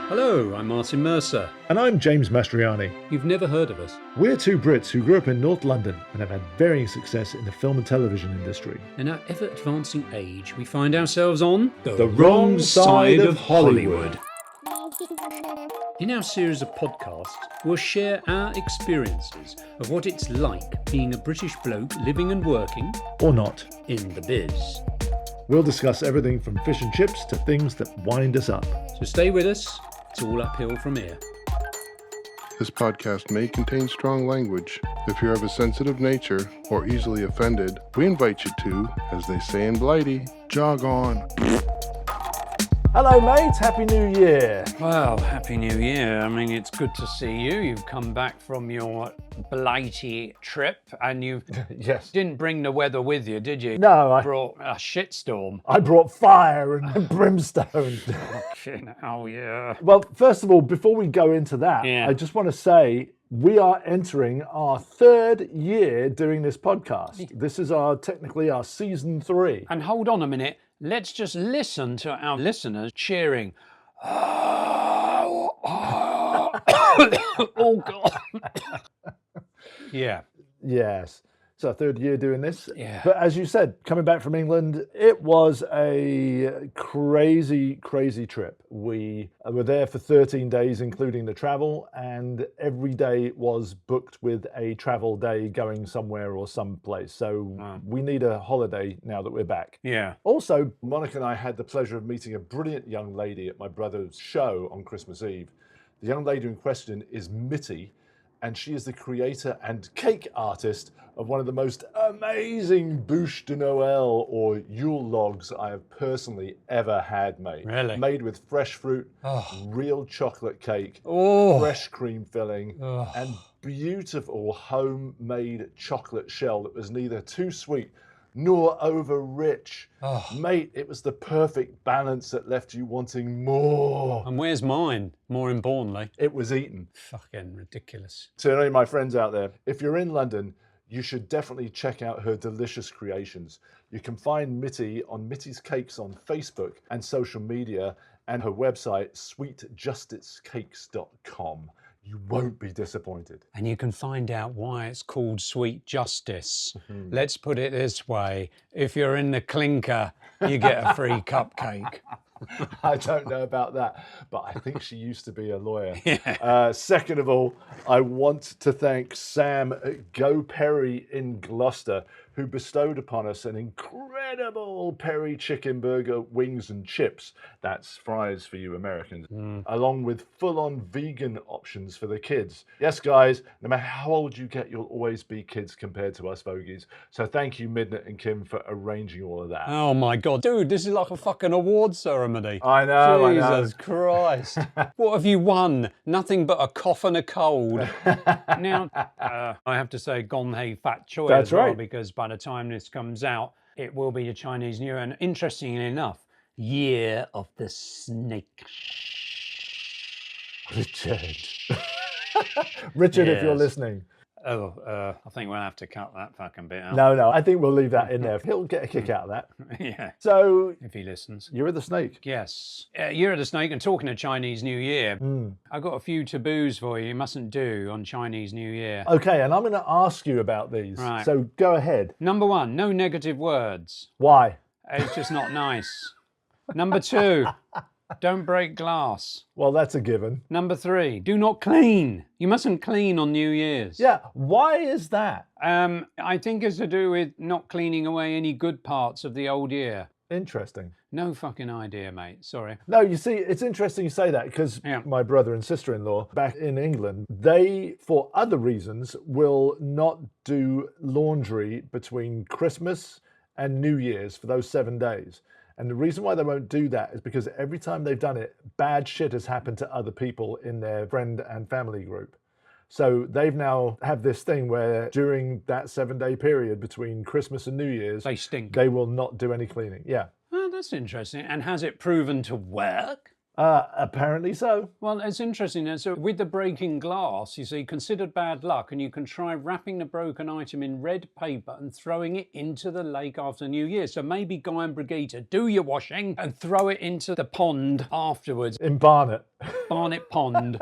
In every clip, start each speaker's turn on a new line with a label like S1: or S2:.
S1: Hello, I'm Martin Mercer.
S2: And I'm James Mastriani.
S1: You've never heard of us.
S2: We're two Brits who grew up in North London and have had varying success in the film and television industry.
S1: In our ever-advancing age, we find ourselves on
S2: the wrong side of Hollywood.
S1: In our series of podcasts, we'll share our experiences of what it's like being a British bloke living and working,
S2: or not,
S1: in the biz.
S2: We'll discuss everything from fish and chips to things that wind us up.
S1: So stay with us. It's all uphill from here.
S3: This podcast may contain strong language. If you're of a sensitive nature or easily offended, we invite you to, as they say in Blighty, jog on.
S2: Hello mates, Happy New Year.
S1: Well, Happy New Year. I mean, it's good to see you. You've come back from your Blighty trip and you
S2: Yes.
S1: didn't bring the weather with you, did you?
S2: No, I
S1: Brought a shitstorm.
S2: brought fire and brimstone.
S1: Oh, yeah.
S2: Well, first of all, before we go into that,
S1: Yeah.
S2: I just want to say we are entering our third year doing this podcast. This is technically our season 3.
S1: And hold on a minute. Let's just listen to our listeners cheering. Oh, God. Yeah.
S2: Yes. It's our third year doing this.
S1: Yeah.
S2: But as you said, coming back from England, it was a crazy, crazy trip. We were there for 13 days, including the travel, and every day was booked with a travel day going somewhere or someplace. So we need a holiday now that we're back.
S1: Yeah.
S2: Also, Monica and I had the pleasure of meeting a brilliant young lady at my brother's show on Christmas Eve. The young lady in question is Mitty, and she is the creator and cake artist of one of the most amazing bûche de Noël or Yule logs I have personally ever had made.
S1: Really?
S2: Made with fresh fruit, real chocolate cake,
S1: Oh.
S2: fresh cream filling, and beautiful homemade chocolate shell that was neither too sweet nor over rich. Mate, it was the perfect balance that left you wanting more.
S1: And where's mine, more importantly?
S2: It was eaten.
S1: Fucking ridiculous.
S2: To any of my friends out there, if you're in London, you should definitely check out her delicious creations. You can find Mitty on Mitty's Cakes on Facebook and social media, and her website, sweetjusticecakes.com. You won't be disappointed.
S1: And you can find out why it's called Sweet Justice. Let's put it this way. If you're in the clinker, you get a free cupcake.
S2: I don't know about that, but I think she used to be a lawyer.
S1: Yeah.
S2: Second of all, I want to thank Sam at Go Perry in Gloucester, who bestowed upon us an incredible Perry chicken burger, wings and chips. That's fries for you Americans, along with full-on vegan options for the kids. Yes, guys, no matter how old you get, you'll always be kids compared to us fogies. So thank you, Midnight and Kim, for arranging all of that.
S1: Oh my God. Dude, this is like a fucking award ceremony.
S2: I know,
S1: Jesus Christ. What have you won? Nothing but a cough and a cold. Now, I have to say, gone hey fat choy
S2: That's
S1: as well,
S2: right.
S1: because by the time this comes out, it will be the Chinese New Year. And interestingly enough, Year of the Snake.
S2: Richard. Richard, if you're
S1: Yes.
S2: listening.
S1: I think we'll have to cut that fucking bit out.
S2: No, I think we'll leave that in there. He'll get a kick out of that.
S1: Yeah,
S2: So,
S1: if he listens.
S2: you're the snake.
S1: Yes. Year of the Snake, and talking of Chinese New Year, I've got a few taboos for you mustn't do on Chinese New Year.
S2: Okay, and I'm going to ask you about these.
S1: Right.
S2: So go ahead.
S1: Number 1, no negative words.
S2: Why?
S1: It's just not nice. Number 2, don't break glass.
S2: Well, that's a given.
S1: Number 3, do not clean. You mustn't clean on New Year's.
S2: Yeah, why is that?
S1: I think it's to do with not cleaning away any good parts of the old year.
S2: Interesting.
S1: No fucking idea, mate. Sorry.
S2: No, you see, it's interesting you say that because my brother and sister-in-law back in England, they, for other reasons, will not do laundry between Christmas and New Year's for those 7 days. And the reason why they won't do that is because every time they've done it, bad shit has happened to other people in their friend and family group. So they've now have this thing where during that 7-day period between Christmas and New Year's,
S1: They stink.
S2: they will not do any cleaning. Yeah.
S1: Oh, that's interesting. And has it proven to work?
S2: Apparently so.
S1: Well, it's interesting. So with the breaking glass, you see, considered bad luck, and you can try wrapping the broken item in red paper and throwing it into the lake after New Year. So maybe Guy and Brigitte, do your washing and throw it into the pond afterwards.
S2: In Barnet.
S1: Barnet Pond.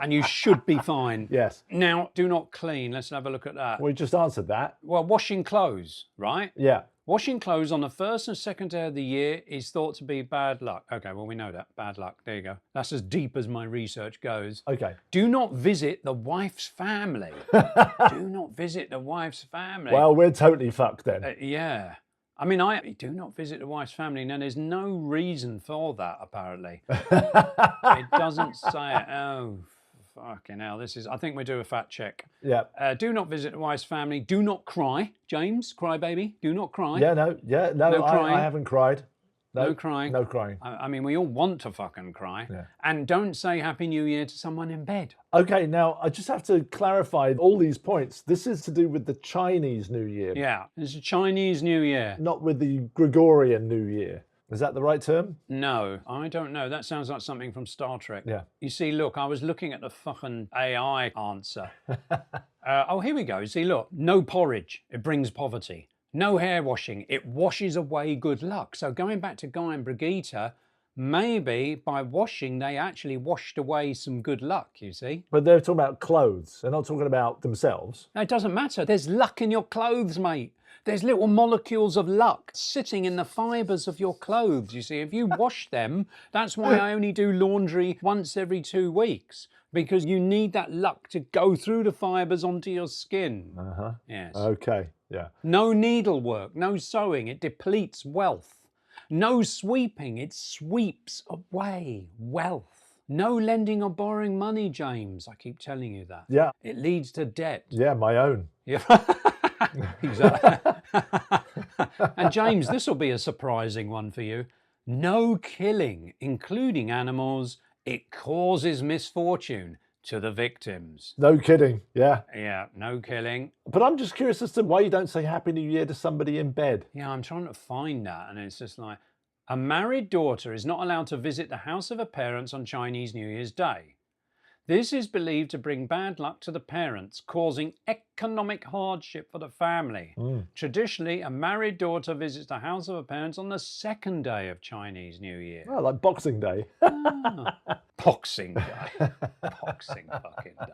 S1: And you should be fine.
S2: Yes.
S1: Now, do not clean. Let's have a look at that.
S2: We just answered that.
S1: Well, washing clothes, right?
S2: Yeah.
S1: Washing clothes on the first and second day of the year is thought to be bad luck. Okay, well, we know that. Bad luck. There you go. That's as deep as my research goes.
S2: Okay.
S1: Do not visit the wife's family. Do not visit the wife's family.
S2: Well, we're totally fucked then.
S1: Yeah. I mean, I do not visit the wife's family. Now, there's no reason for that, apparently. It doesn't say it. Oh, fucking hell. This is, I think we do a fact check.
S2: Yeah.
S1: Do not visit the wife's family. Do not cry. James, cry baby. Do not cry.
S2: Yeah, no, I haven't cried.
S1: No crying.
S2: No crying.
S1: I mean, we all want to fucking cry.
S2: Yeah.
S1: And don't say Happy New Year to someone in bed.
S2: Okay, now I just have to clarify all these points. This is to do with the Chinese New Year.
S1: Yeah, it's a Chinese New Year.
S2: Not with the Gregorian New Year. Is that the right term?
S1: No, I don't know. That sounds like something from Star Trek.
S2: Yeah.
S1: You see, look, I was looking at the fucking AI answer. Oh, here we go. You see, look, no porridge. It brings poverty. No hair washing. It washes away good luck. So going back to Guy and Brigitte, maybe by washing, they actually washed away some good luck, you see.
S2: But they're talking about clothes. They're not talking about themselves.
S1: No, it doesn't matter. There's luck in your clothes, mate. There's little molecules of luck sitting in the fibres of your clothes, you see. If you wash them, that's why I only do laundry once every 2 weeks, because you need that luck to go through the fibres onto your skin.
S2: Uh-huh.
S1: Yes.
S2: Okay, yeah.
S1: No needlework, no sewing, it depletes wealth. No sweeping, it sweeps away wealth. No lending or borrowing money, James. I keep telling you that.
S2: Yeah.
S1: It leads to debt.
S2: Yeah, my own.
S1: Yeah. Exactly. And James, this will be a surprising one for you. No killing, including animals. It causes misfortune to the victims.
S2: No kidding, yeah.
S1: Yeah, no killing.
S2: But I'm just curious as to why you don't say Happy New Year to somebody in bed.
S1: Yeah, I'm trying to find that, and it's just like, a married daughter is not allowed to visit the house of her parents on Chinese New Year's Day. This is believed to bring bad luck to the parents, causing economic hardship for the family. Traditionally, a married daughter visits the house of her parents on the second day of Chinese New Year.
S2: Well, like Boxing Day.
S1: Boxing Day. Boxing fucking day.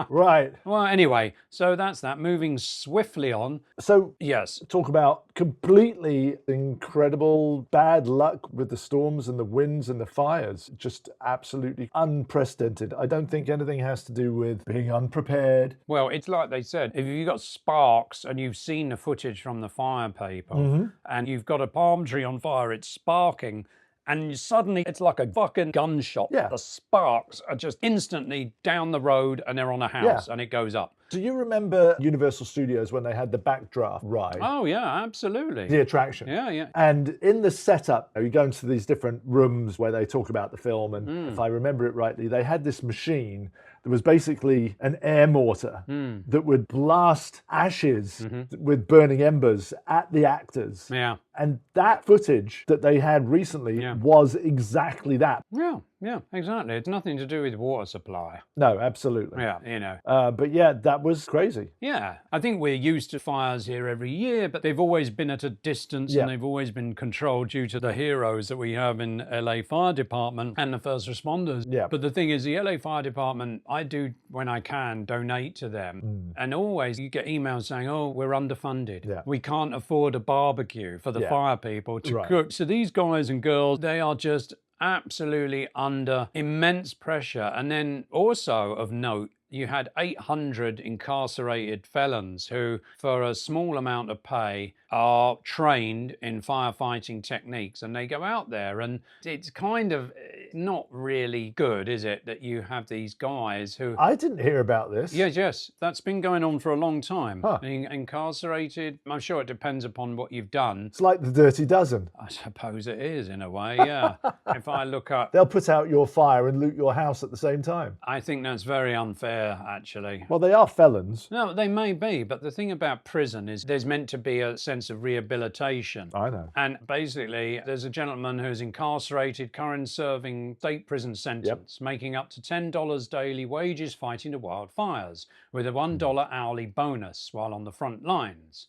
S2: Right.
S1: Well, anyway, so that's that. Moving swiftly on.
S2: So,
S1: yes.
S2: Talk about completely incredible bad luck with the storms and the winds and the fires. Just absolutely unprecedented. I don't think anything has to do with being unprepared.
S1: Well, it's like they said, if you've got sparks and you've seen the footage from the fire people and you've got a palm tree on fire, it's sparking, and suddenly it's like a fucking gunshot.
S2: Yeah.
S1: The sparks are just instantly down the road and they're on a house and it goes up.
S2: Do you remember Universal Studios when they had the backdraft ride?
S1: Oh, yeah, absolutely.
S2: The attraction.
S1: Yeah, yeah.
S2: And in the setup, you go into these different rooms where they talk about the film, and if I remember it rightly, they had this machine that was basically an air mortar that would blast ashes with burning embers at the actors.
S1: Yeah.
S2: And that footage that they had recently was exactly that.
S1: Yeah, yeah, exactly. It's nothing to do with water supply.
S2: No, absolutely.
S1: Yeah, you know.
S2: But yeah, that was crazy.
S1: Yeah, I think we're used to fires here every year, but they've always been at a distance and they've always been controlled due to the heroes that we have in LA Fire Department and the first responders.
S2: Yeah.
S1: But the thing is, the LA Fire Department, I do, when I can, donate to them. And always you get emails saying, oh, we're underfunded.
S2: Yeah.
S1: We can't afford a barbecue for the fire people to cook. So these guys and girls, they are just absolutely under immense pressure. And then also of note, you had 800 incarcerated felons who, for a small amount of pay, are trained in firefighting techniques. And they go out there and it's kind of, not really good, is it, that you have these guys who...
S2: I didn't hear about this.
S1: Yes, that's been going on for a long time.
S2: Huh.
S1: Being incarcerated, I'm sure it depends upon what you've done.
S2: It's like the Dirty Dozen.
S1: I suppose it is, in a way, yeah. If I look up...
S2: They'll put out your fire and loot your house at the same time.
S1: I think that's very unfair, actually.
S2: Well, they are felons.
S1: No, they may be, but the thing about prison is there's meant to be a sense of rehabilitation.
S2: I know.
S1: And basically, there's a gentleman who's incarcerated, currently serving state prison sentence, making up to $10 daily wages fighting the wildfires, with a $1 hourly bonus while on the front lines.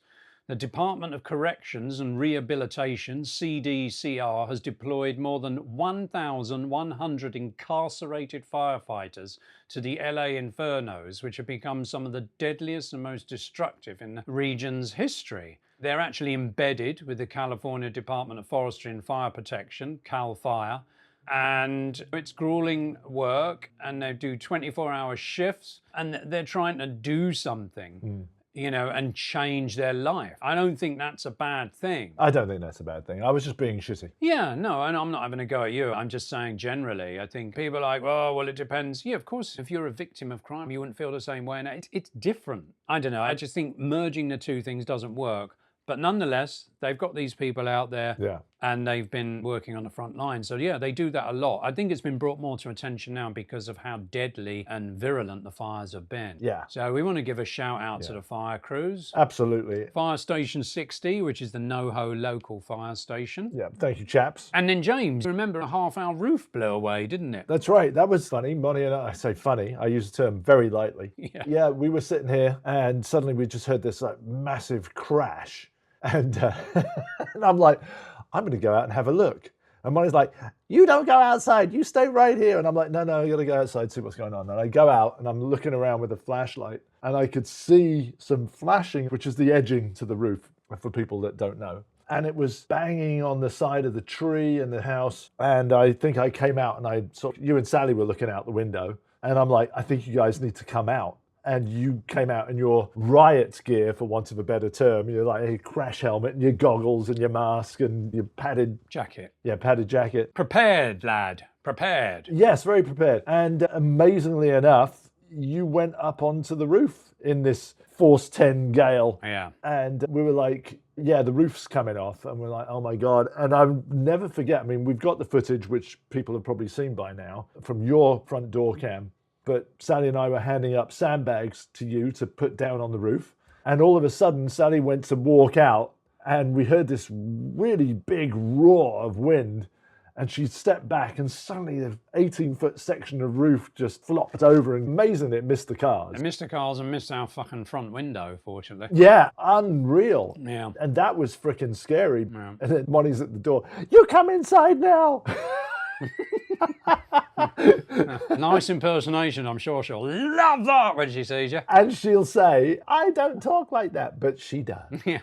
S1: The Department of Corrections and Rehabilitation, CDCR, has deployed more than 1,100 incarcerated firefighters to the LA infernos, which have become some of the deadliest and most destructive in the region's history. They're actually embedded with the California Department of Forestry and Fire Protection, CAL FIRE, and it's grueling work, and they do 24-hour shifts, and they're trying to do something. You know, and change their life. I don't think that's a bad thing.
S2: I don't think that's a bad thing. I was just being shitty.
S1: Yeah, no, and I'm not having a go at you. I'm just saying generally, I think people are like, oh, well, it depends. Yeah, of course, if you're a victim of crime, you wouldn't feel the same way. And it's different. I don't know. I just think merging the two things doesn't work. But nonetheless, they've got these people out there and they've been working on the front line. So yeah, they do that a lot. I think it's been brought more to attention now because of how deadly and virulent the fires have been.
S2: Yeah.
S1: So we want to give a shout out to the fire crews.
S2: Absolutely.
S1: Fire Station 60, which is the NoHo local fire station.
S2: Yeah, thank you, chaps.
S1: And then James, remember a half our roof blew away, didn't it?
S2: That's right. That was funny. Money and I say funny. I use the term very lightly. Yeah, we were sitting here and suddenly we just heard this like massive crash. And, and I'm like, I'm going to go out and have a look. And Money's like, you don't go outside, you stay right here. And I'm like, no, I got to go outside, see what's going on. And I go out and I'm looking around with a flashlight and I could see some flashing, which is the edging to the roof for people that don't know. And it was banging on the side of the tree in the house. And I think I came out and I saw you and Sally were looking out the window. And I'm like, I think you guys need to come out. And you came out in your riot gear, for want of a better term. You're like a crash helmet and your goggles and your mask and your padded
S1: jacket.
S2: Yeah, padded jacket.
S1: Prepared, lad. Prepared.
S2: Yes, very prepared. And amazingly enough, you went up onto the roof in this force 10 gale.
S1: Yeah.
S2: And we were like, yeah, the roof's coming off. And we're like, oh my God. And I'll never forget, I mean, we've got the footage, which people have probably seen by now, from your front door cam. But Sally and I were handing up sandbags to you to put down on the roof. And all of a sudden, Sally went to walk out and we heard this really big roar of wind. And she stepped back and suddenly the 18-foot section of roof just flopped over. And amazingly, it missed the cars.
S1: It missed the cars and missed our fucking front window, fortunately.
S2: Yeah, unreal.
S1: Yeah.
S2: And that was freaking scary.
S1: Yeah.
S2: And then Monty's at the door. You come inside now.
S1: Nice impersonation. I'm sure she'll love that when she sees you.
S2: And she'll say, I don't talk like that, but she does.
S1: Yeah.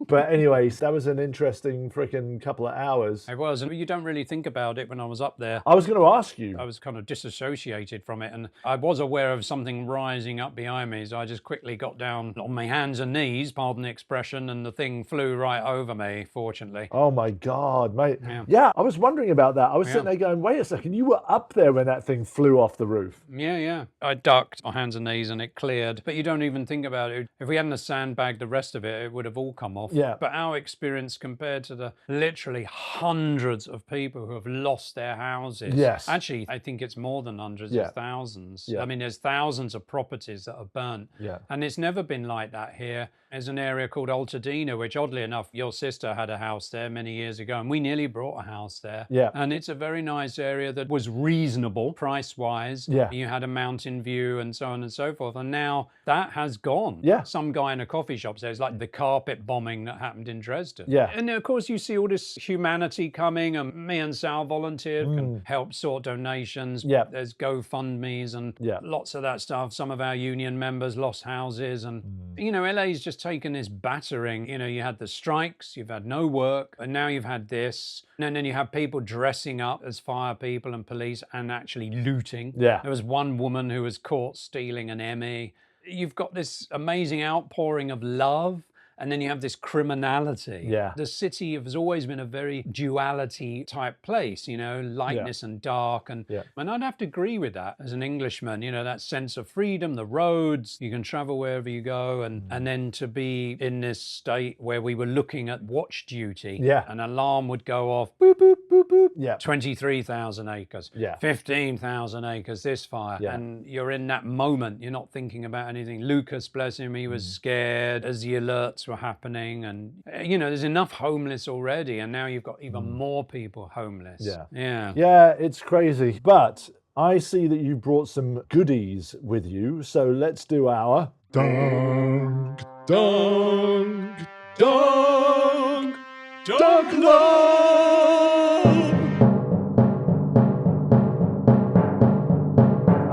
S2: But anyways, that was an interesting freaking couple of hours.
S1: It was, and you don't really think about it when I was up there.
S2: I was going to ask you.
S1: I was kind of disassociated from it, and I was aware of something rising up behind me, so I just quickly got down on my hands and knees, pardon the expression, and the thing flew right over me, fortunately.
S2: Oh my God, mate. Yeah, I was wondering about that. I was sitting there going, wait a second, you were up there when that thing flew off the roof.
S1: Yeah. I ducked on hands and knees and it cleared, but you don't even think about it. If we hadn't sandbagged the rest of it, it would have all come off.
S2: Yeah.
S1: But our experience compared to the literally hundreds of people who have lost their houses.
S2: Yes.
S1: Actually, I think it's more than hundreds, it's thousands.
S2: Yeah.
S1: I mean, there's thousands of properties that are burnt.
S2: Yeah.
S1: And it's never been like that here. There's an area called Altadena, which oddly enough, your sister had a house there many years ago, and we nearly bought a house there.
S2: Yeah.
S1: And it's a very nice area that was reasonable price-wise.
S2: Yeah.
S1: You had a mountain view and so on and so forth. And now that has gone.
S2: Yeah.
S1: Some guy in a coffee shop says, like the carpet bombing that happened in Dresden.
S2: Yeah.
S1: And of course, you see all this humanity coming, and me and Sal volunteered and helped sort donations.
S2: Yeah.
S1: There's GoFundMes and lots of that stuff. Some of our union members lost houses. And, you know, LA's just taken this battering. You know, you had the strikes, you've had no work, and now you've had this. And then you have people dressing up as fire people and police and actually looting.
S2: Yeah.
S1: There was one woman who was caught stealing an Emmy. You've got this amazing outpouring of love. and then you have this criminality.
S2: Yeah.
S1: The city has always been a very duality type place, lightness and dark. And I'd have to agree with that as an Englishman, that sense of freedom, the roads, you can travel wherever you go. And then to be in this state where we were looking at watch duty, an alarm would go off, boop, boop, boop, boop, 23,000 acres, 15,000 acres, this fire. And you're in that moment, you're not thinking about anything. Lucas, bless him, he was scared as the alerts were happening. And, there's enough homeless already. And now you've got even more people homeless.
S2: Yeah, it's crazy. But I see that you brought some goodies with you. So let's do our...
S3: Dunk, dunk, dunk, dunk club!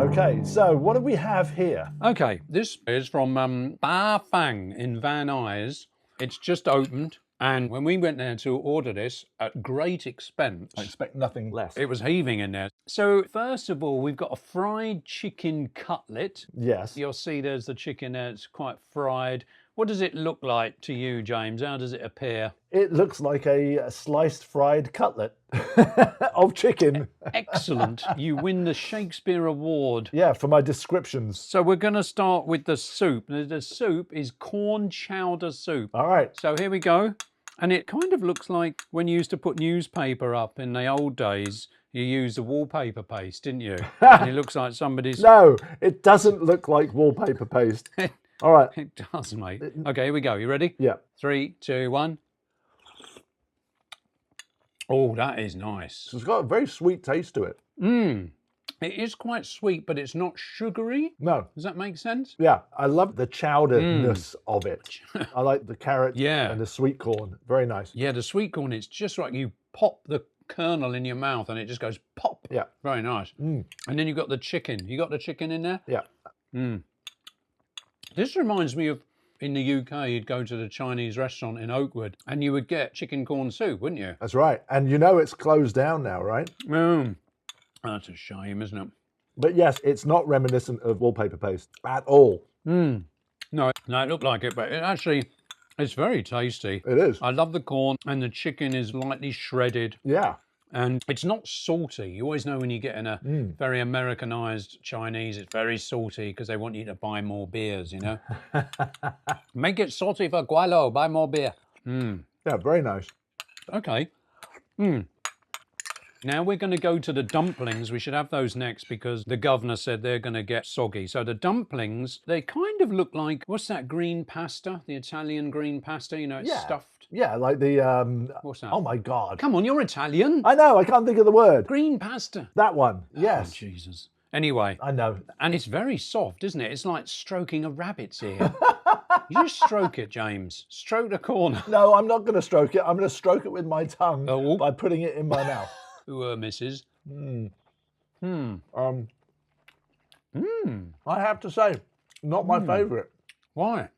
S2: Okay, so what do we have here?
S1: Okay, this is from Bafang in Van Nuys. It's just opened. And when we went there to order this at great expense,
S2: I expect nothing less.
S1: It was heaving in there. So first of all, we've got a fried chicken cutlet.
S2: Yes.
S1: You'll see there's the chicken there. It's quite fried. What does it look like to you, James? How does it appear?
S2: It looks like a sliced fried cutlet of chicken.
S1: Excellent. You win the Shakespeare Award.
S2: Yeah, for my descriptions.
S1: So we're going to start with the soup. The soup is corn chowder soup.
S2: All right.
S1: So here we go. And it kind of looks like when you used to put newspaper up in the old days, you used a wallpaper paste, didn't you? And it looks like somebody's...
S2: No, it doesn't look like wallpaper paste. All right.
S1: It does, mate. Okay, here we go. You ready?
S2: Yeah.
S1: 3, 2, 1. Oh, that is nice.
S2: It's got a very sweet taste to it.
S1: It is quite sweet, but it's not sugary.
S2: No.
S1: Does that make sense?
S2: Yeah, I love the chowderness of it. I like the carrot and the sweet corn. Very nice.
S1: Yeah, the sweet corn, it's just like you pop the kernel in your mouth and it just goes pop.
S2: Yeah.
S1: Very nice. And then you've got the chicken. You got the chicken in there?
S2: Yeah.
S1: This reminds me of, in the UK, you'd go to the Chinese restaurant in Oakwood and you would get chicken corn soup, wouldn't you?
S2: That's right. And you know it's closed down now, right?
S1: That's a shame, isn't it?
S2: But yes, it's not reminiscent of wallpaper paste at all.
S1: No, it looked like it, but it actually, it's very tasty.
S2: It is.
S1: I love the corn, and the chicken is lightly shredded.
S2: Yeah.
S1: And it's not salty. You always know when you get in a very Americanized Chinese, it's very salty because they want you to buy more beers, Make it salty for Gualo, buy more beer.
S2: Yeah, very nice.
S1: Okay. Now we're going to go to the dumplings. We should have those next because the governor said they're going to get soggy. So the dumplings, they kind of look like, what's that green pasta? The Italian green pasta, it's stuffed.
S2: Yeah, like the...
S1: What's that?
S2: Oh, my God.
S1: Come on, you're Italian.
S2: I know, I can't think of the word.
S1: Green pasta.
S2: That one, yes.
S1: Oh, Jesus. Anyway.
S2: I know.
S1: And it's very soft, isn't it? It's like stroking a rabbit's ear. You just stroke it, James. Stroke the corner.
S2: No, I'm not going to stroke it. I'm going to stroke it with my tongue by putting it in my mouth.
S1: Missus.
S2: I have to say, not my favourite.
S1: Why?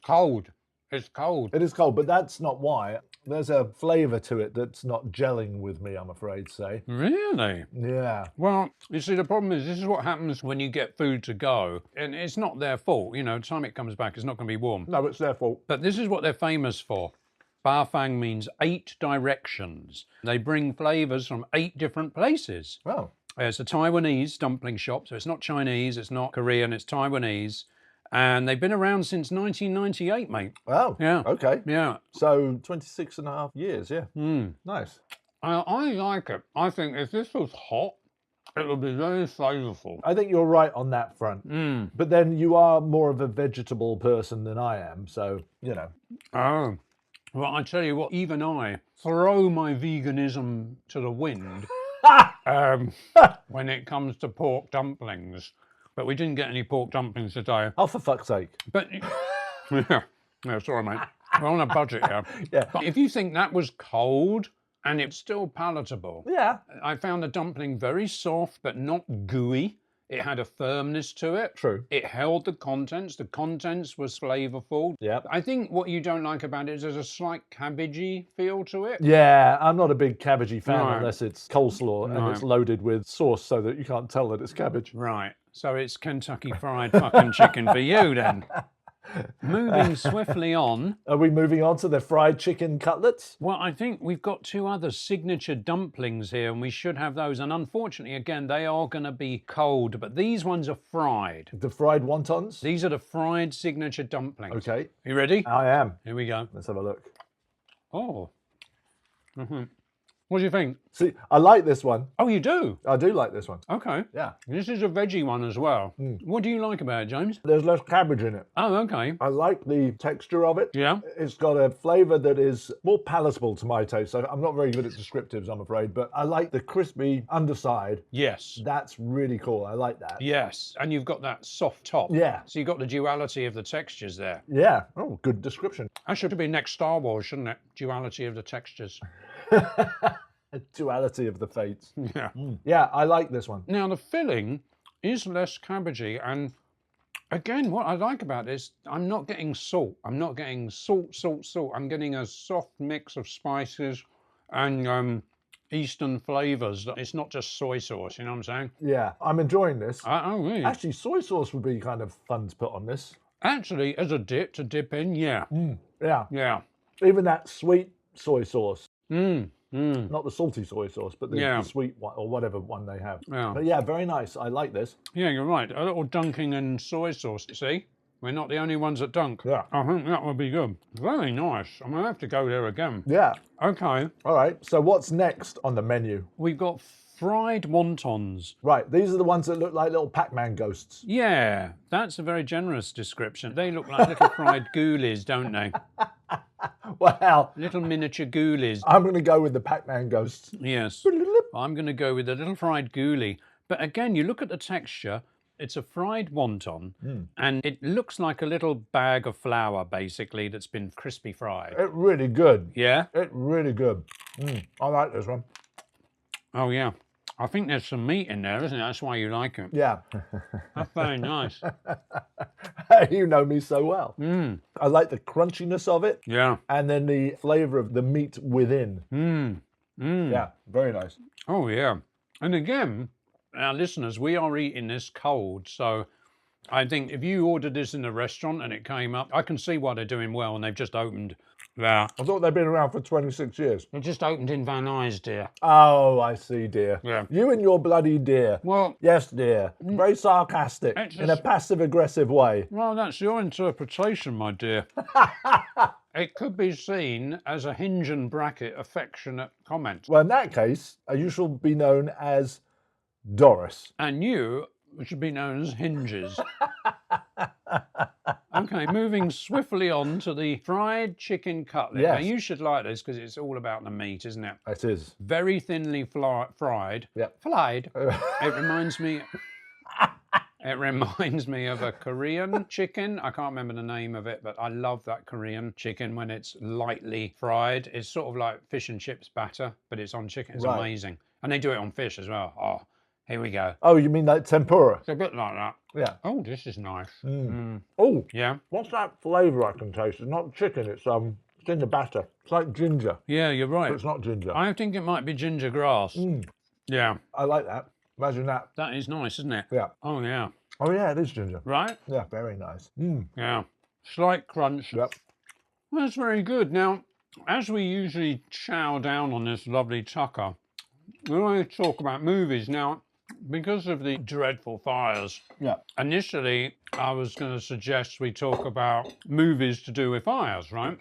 S1: Cold. It's cold.
S2: It is cold, but that's not why. There's a flavour to it that's not gelling with me, I'm afraid to say.
S1: Really?
S2: Yeah.
S1: Well, you see, the problem is this is what happens when you get food to go. And it's not their fault. The time it comes back, it's not going to be warm.
S2: No, it's their fault.
S1: But this is what they're famous for. Bafang means 8 directions. They bring flavours from 8 different places.
S2: Oh.
S1: It's a Taiwanese dumpling shop, so it's not Chinese, it's not Korean, it's Taiwanese. And they've been around since 1998, mate.
S2: Oh,
S1: yeah.
S2: Okay.
S1: Yeah.
S2: So 26 and a half years, yeah. Nice.
S1: I like it. I think if this was hot, it would be very flavourful.
S2: I think you're right on that front. But then you are more of a vegetable person than I am, so,
S1: Oh. Well, I tell you what, even I throw my veganism to the wind when it comes to pork dumplings. But we didn't get any pork dumplings today.
S2: Oh, for fuck's sake.
S1: But, no, sorry, mate. We're on a budget here.
S2: Yeah.
S1: But if you think that was cold and it's still palatable.
S2: Yeah.
S1: I found the dumpling very soft, but not gooey. It had a firmness to it.
S2: True.
S1: It held the contents. The contents was flavourful.
S2: Yeah.
S1: I think what you don't like about it is there's a slight cabbagey feel to it.
S2: Yeah, I'm not a big cabbagey fan
S1: No.
S2: unless it's coleslaw and it's loaded with sauce so that you can't tell that it's cabbage.
S1: Right. So it's Kentucky Fried fucking chicken for you then. Moving swiftly on.
S2: Are we moving on to the fried chicken cutlets?
S1: Well, I think we've got two other signature dumplings here, and we should have those. And unfortunately, again, they are going to be cold, but these ones are fried.
S2: The fried wontons?
S1: These are the fried signature dumplings.
S2: Okay.
S1: You ready?
S2: I am.
S1: Here we go.
S2: Let's have a look.
S1: Oh. What do you think?
S2: See, I like this one.
S1: Oh, you do?
S2: I do like this one.
S1: Okay.
S2: Yeah.
S1: This is a veggie one as well. What do you like about it, James?
S2: There's less cabbage in it.
S1: Oh, okay.
S2: I like the texture of it.
S1: Yeah.
S2: It's got a flavour that is more palatable to my taste. I'm not very good at descriptives, I'm afraid, but I like the crispy underside.
S1: Yes.
S2: That's really cool. I like that.
S1: Yes. And you've got that soft top.
S2: Yeah.
S1: So you've got the duality of the textures there.
S2: Yeah. Oh, good description.
S1: That should be next Star Wars, shouldn't it? Duality of the textures.
S2: A duality of the fates.
S1: Yeah.
S2: Yeah, I like this one.
S1: Now, the filling is less cabbagey. And again, what I like about this, I'm not getting salt. I'm not getting salt. I'm getting a soft mix of spices and Eastern flavours. It's not just soy sauce, you know what I'm saying?
S2: Yeah, I'm enjoying this.
S1: Oh, really?
S2: Actually, soy sauce would be kind of fun to put on this.
S1: Actually, as a dip, to dip in, yeah.
S2: Yeah.
S1: Yeah.
S2: Even that sweet soy sauce. Not the salty soy sauce, but the sweet one, or whatever one they have.
S1: Yeah.
S2: But yeah, very nice. I like this.
S1: Yeah, you're right. A little dunking in soy sauce, see? We're not the only ones that dunk.
S2: Yeah.
S1: I think that would be good. Very nice. I'm going to have to go there again.
S2: Yeah.
S1: Okay.
S2: All right. So what's next on the menu?
S1: We've got fried wontons.
S2: Right. These are the ones that look like little Pac-Man ghosts.
S1: Yeah, that's a very generous description. They look like little fried ghoulies, don't they?
S2: Wow.
S1: Little miniature ghoulies.
S2: I'm going to go with the Pac-Man ghosts.
S1: Yes. I'm going to go with a little fried ghoulie. But again, you look at the texture, it's a fried wonton, and it looks like a little bag of flour, basically, that's been crispy fried.
S2: It's really good.
S1: Yeah?
S2: It's really good. I like this one.
S1: Oh, yeah. I think there's some meat in there, isn't it? That's why you like it.
S2: Yeah.
S1: That's very nice.
S2: You know me so well. I like the crunchiness of it.
S1: Yeah.
S2: And then the flavour of the meat within. Yeah, very nice.
S1: Oh, yeah. And again, our listeners, we are eating this cold, so I think if you ordered this in a restaurant and it came up, I can see why they're doing well, and they've just opened there.
S2: I thought they'd been around for 26 years.
S1: They just opened in Van Nuys, dear.
S2: Oh, I see, dear.
S1: Yeah.
S2: You and your bloody dear.
S1: Well,
S2: Yes, dear. Very sarcastic, in a passive-aggressive way.
S1: well, that's your interpretation, my dear. It could be seen as a hinge and bracket affectionate comment.
S2: Well, in that case, you shall be known as Doris.
S1: And you should be known as hinges. Okay, moving swiftly on to the fried chicken cutlet.
S2: Yes.
S1: Now, you should like this because it's all about the meat, isn't it?
S2: It is.
S1: Very thinly fried.
S2: Yep.
S1: Fried. It reminds me... It reminds me of a Korean chicken. I can't remember the name of it, but I love that Korean chicken when it's lightly fried. It's sort of like fish and chips batter, but it's on chicken. It's amazing. And they do it on fish as well. Oh, here we go.
S2: Oh, you mean like tempura?
S1: It's a bit like that.
S2: Yeah.
S1: Oh, this is nice.
S2: Oh,
S1: Yeah?
S2: what's that flavour I can taste? It's not chicken, it's in the batter. It's like ginger,
S1: Yeah, you're
S2: but
S1: right.
S2: it's not ginger.
S1: I think it might be ginger grass. Yeah,
S2: I like that. Imagine that.
S1: that is nice, isn't it?
S2: Yeah.
S1: Oh, yeah.
S2: Oh, yeah, it is ginger.
S1: Right?
S2: Yeah, very nice.
S1: Yeah. Slight crunch.
S2: Yep.
S1: Well, that's very good. Now, as we usually chow down on this lovely tucker, we want to talk about movies. Now, because of the dreadful fires,
S2: Yeah.
S1: initially I was going to suggest we talk about movies to do with fires, right?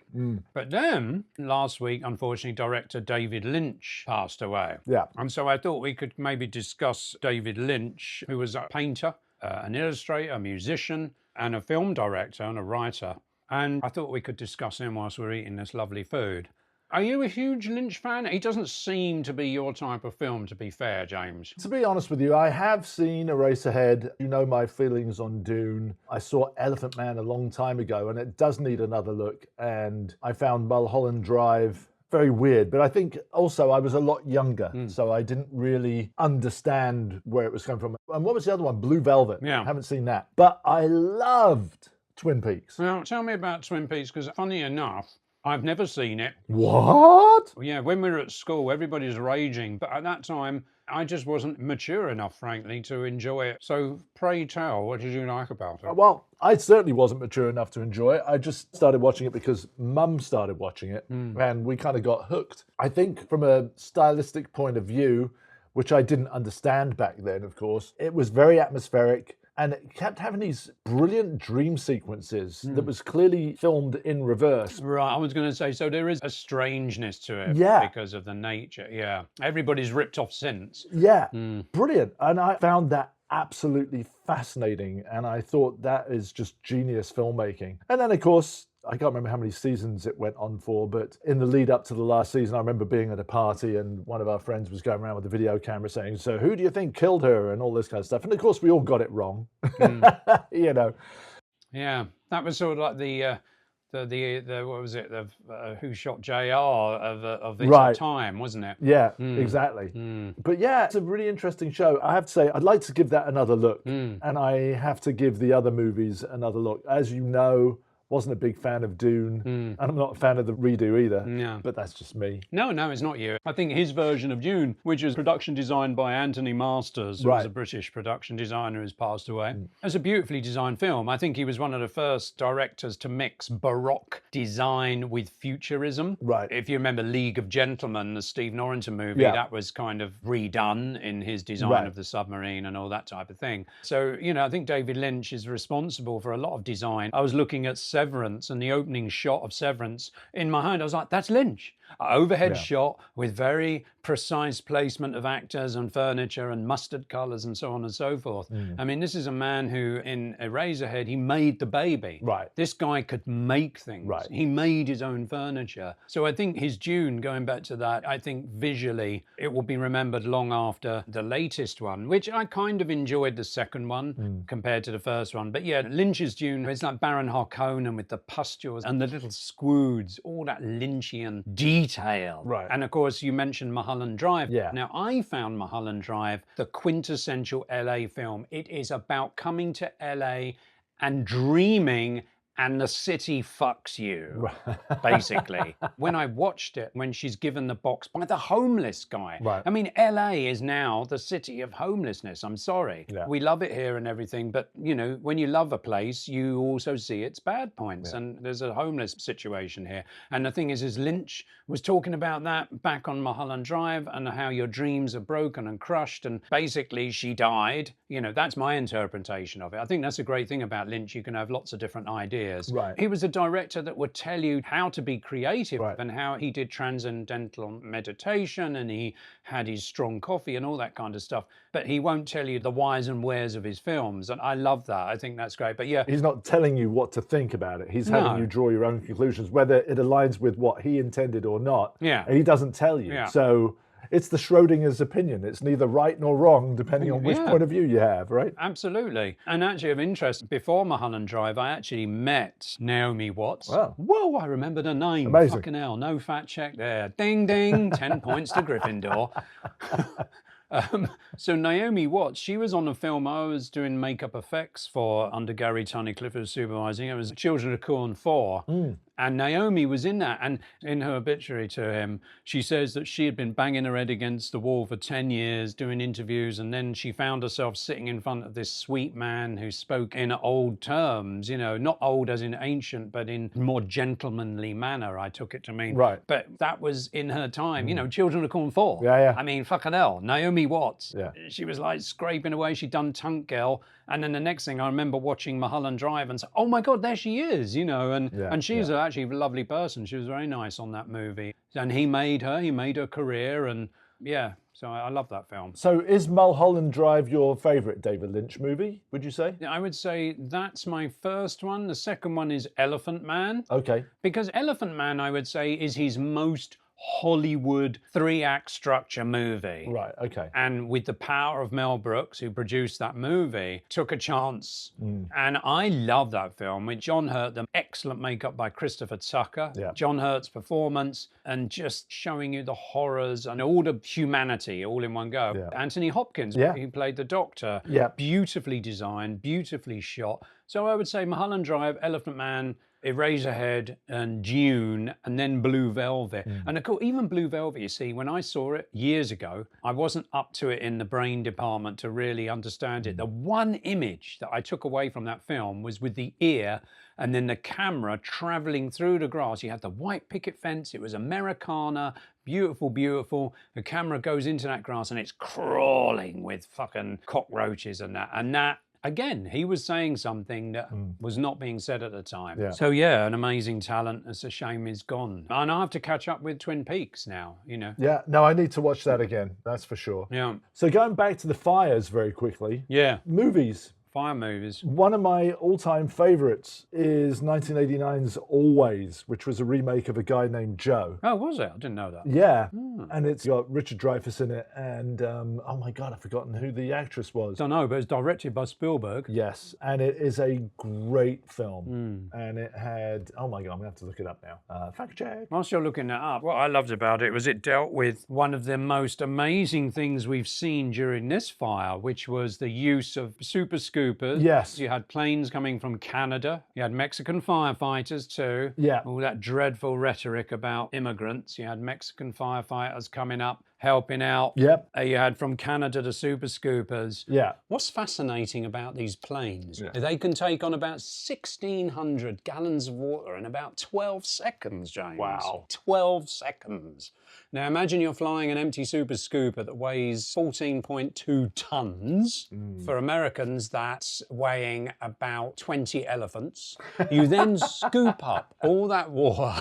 S1: But then, last week, unfortunately, director David Lynch passed away.
S2: Yeah.
S1: And so I thought we could maybe discuss David Lynch, who was a painter, an illustrator, a musician, and a film director and a writer. And I thought we could discuss him whilst we're eating this lovely food. Are you a huge Lynch fan? He doesn't seem to be your type of film, to be fair, James.
S2: To be honest with you, I have seen Eraserhead. You know my feelings on Dune. I saw Elephant Man a long time ago, and it does need another look. And I found Mulholland Drive very weird, but I think also I was a lot younger, so I didn't really understand where it was coming from. And what was the other one? Blue Velvet.
S1: Yeah.
S2: I haven't seen that. But I loved Twin Peaks.
S1: Now, tell me about Twin Peaks, because funny enough, I've never seen it.
S2: What?
S1: Yeah, when we were at school, everybody's raging. But at that time, I just wasn't mature enough, frankly, to enjoy it. So pray tell, what did you like about it?
S2: Well, I certainly wasn't mature enough to enjoy it. I just started watching it because Mum started watching it, and we kind of got hooked. I think from a stylistic point of view, which I didn't understand back then, of course, it was very atmospheric. And it kept having these brilliant dream sequences that was clearly filmed in reverse.
S1: Right, I was going to say, so there is a strangeness to it because of the nature. Yeah, everybody's ripped off since.
S2: Yeah, brilliant. And I found that absolutely fascinating. And I thought that is just genius filmmaking. And then, of course, I can't remember how many seasons it went on for, but in the lead up to the last season, I remember being at a party and one of our friends was going around with a video camera saying, so who do you think killed her and all this kind of stuff. And of course, we all got it wrong, you know.
S1: Yeah, that was sort of like the what was it, the Who Shot JR of its time, wasn't it?
S2: Yeah, exactly. But yeah, it's a really interesting show. I have to say, I'd like to give that another look. And I have to give the other movies another look. As you know, wasn't a big fan of Dune, and I'm not a fan of the redo either.
S1: Yeah.
S2: But that's just me.
S1: No, it's not you. I think his version of Dune, which was production designed by Anthony Masters, who was a British production designer who's passed away, it's a beautifully designed film. I think he was one of the first directors to mix Baroque design with futurism.
S2: Right.
S1: If you remember League of Gentlemen, the Steve Norrington movie, that was kind of redone in his design of the submarine and all that type of thing. So, you know, I think David Lynch is responsible for a lot of design. I was looking at Severance and the opening shot of Severance. In my mind, I was like, that's Lynch. Overhead shot with very precise placement of actors and furniture and mustard colours and so on and so forth. I mean, this is a man who, in Eraserhead, he made the baby.
S2: Right.
S1: This guy could make things.
S2: Right.
S1: He made his own furniture. So I think his Dune, going back to that, I think visually it will be remembered long after the latest one, which I kind of enjoyed the second one compared to the first one. But yeah, Lynch's Dune, it's like Baron Harkonnen with the pustules and the little squoods, all that Lynchian detail.
S2: Right.
S1: And of course, you mentioned Mulholland Drive.
S2: Yeah.
S1: Now, I found Mulholland Drive the quintessential LA film. It is about coming to LA and dreaming, and the city fucks you, basically. When I watched it, when she's given the box by the homeless guy.
S2: Right.
S1: I mean, LA is now the city of homelessness. I'm sorry.
S2: Yeah.
S1: We love it here and everything, but, you know, when you love a place, you also see its bad points. And there's a homeless situation here. And the thing is Lynch was talking about that back on Mulholland Drive and how your dreams are broken and crushed. And basically, she died. You know, that's my interpretation of it. I think that's a great thing about Lynch. You can have lots of different ideas.
S2: Right.
S1: He was a director that would tell you how to be creative and how he did transcendental meditation and he had his strong coffee and all that kind of stuff. But he won't tell you the whys and wheres of his films. And I love that. I think that's great. But yeah.
S2: He's not telling you what to think about it. He's having you draw your own conclusions, whether it aligns with what he intended or not.
S1: Yeah.
S2: He doesn't tell you.
S1: Yeah.
S2: So it's the Schrodinger's opinion. It's neither right nor wrong, depending on which point of view you have, right?
S1: Absolutely. And actually of interest, before Mulholland Drive, I actually met Naomi Watts.
S2: Wow.
S1: Whoa, I remember the name.
S2: Amazing.
S1: Fucking hell, no fat check there. Ding, ding, 10 points to Gryffindor. So Naomi Watts, she was on a film I was doing makeup effects for under Gary Tunnicliffe, who was supervising. It was Children of Corn 4. And Naomi was in that. And in her obituary to him, she says that she had been banging her head against the wall for 10 years doing interviews. And then she found herself sitting in front of this sweet man who spoke in old terms, you know, not old as in ancient, but in more gentlemanly manner, I took it to mean.
S2: Right.
S1: But that was in her time, you know, Children of Corn 4.
S2: Yeah, yeah.
S1: I mean, fucking hell, Naomi Watts.
S2: Yeah.
S1: She was like scraping away. She'd done Tunk Girl. And then the next thing I remember watching Mulholland Drive and say, oh my God, there she is, you know. And she's actually a lovely person. She was very nice on that movie. And he made her career. And yeah, so I love that film.
S2: So is Mulholland Drive your favourite David Lynch movie, would you say?
S1: I would say that's my first one. The second one is Elephant Man.
S2: Okay.
S1: Because Elephant Man, I would say, is his most Hollywood 3-act structure movie.
S2: Right, okay.
S1: And with the power of Mel Brooks, who produced that movie, took a chance. And I love that film with John Hurt, the excellent makeup by Christopher Tucker, John Hurt's performance, and just showing you the horrors and all the humanity all in one go. Anthony Hopkins, he played the Doctor. Beautifully designed, beautifully shot. So I would say Mulholland Drive, Elephant Man, Eraserhead and Dune and then Blue Velvet. And of course, even Blue Velvet, you see, when I saw it years ago, I wasn't up to it in the brain department to really understand it. The one image that I took away from that film was with the ear and then the camera traveling through the grass. You had the white picket fence. It was Americana. Beautiful, beautiful. The camera goes into that grass and it's crawling with fucking cockroaches and that. And that, again, he was saying something that was not being said at the time.
S2: Yeah.
S1: So yeah, an amazing talent. It's a shame he's gone. And I have to catch up with Twin Peaks now, you know.
S2: Yeah, no, I need to watch that again. That's for sure.
S1: Yeah.
S2: So going back to the fires very quickly.
S1: Yeah.
S2: Movies.
S1: Fire movies.
S2: One of my all-time favorites is 1989's Always, which was a remake of A Guy Named Joe.
S1: Oh, was it? I didn't know that.
S2: Yeah, and it's got Richard Dreyfuss in it, and oh my God, I've forgotten who the actress was.
S1: Don't know, but it's directed by Spielberg.
S2: Yes, and it is a great film. And it had, oh my God, I'm going to have to look it up now. Fact check.
S1: Whilst you're looking that up, what I loved about it was it dealt with one of the most amazing things we've seen during this fire, which was the use of super scoopers.
S2: Yes.
S1: You had planes coming from Canada. You had Mexican firefighters too.
S2: Yeah.
S1: All that dreadful rhetoric about immigrants. You had Mexican firefighters coming up, helping out.
S2: Yep.
S1: You had from Canada the super scoopers.
S2: Yeah.
S1: What's fascinating about these planes, they can take on about 1,600 gallons of water in about 12 seconds, James.
S2: Wow.
S1: 12 seconds. Now imagine you're flying an empty super scooper that weighs 14.2 tons. For Americans, that's weighing about 20 elephants. You then scoop up all that water